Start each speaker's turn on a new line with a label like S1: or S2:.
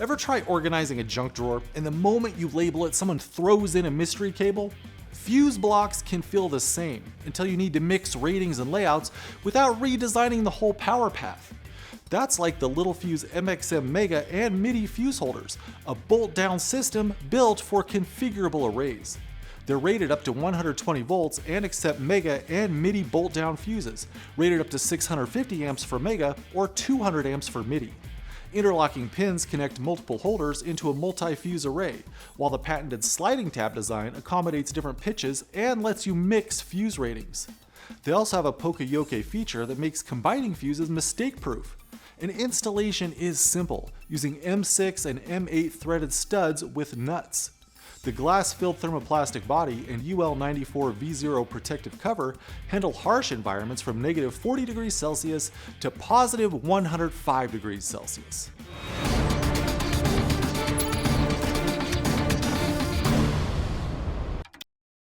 S1: Ever try organizing a junk drawer and the moment you label it, someone throws in a mystery cable? Fuse blocks can feel the same until you need to mix ratings and layouts without redesigning the whole power path. That's like the Littelfuse MXM MEGA and MIDI fuse holders, a bolt-down system built for configurable arrays. They're rated up to 120 volts and accept MEGA and MIDI bolt-down fuses, rated up to 650 amps for MEGA or 200 amps for MIDI. Interlocking pins connect multiple holders into a multi-fuse array, while the patented sliding tab design accommodates different pitches and lets you mix fuse ratings. They also have a poka-yoke feature that makes combining fuses mistake-proof. And installation is simple, using M6 and M8 threaded studs with nuts. The glass-filled thermoplastic body and UL94 V0 protective cover handle harsh environments from -40 degrees Celsius to +105 degrees Celsius.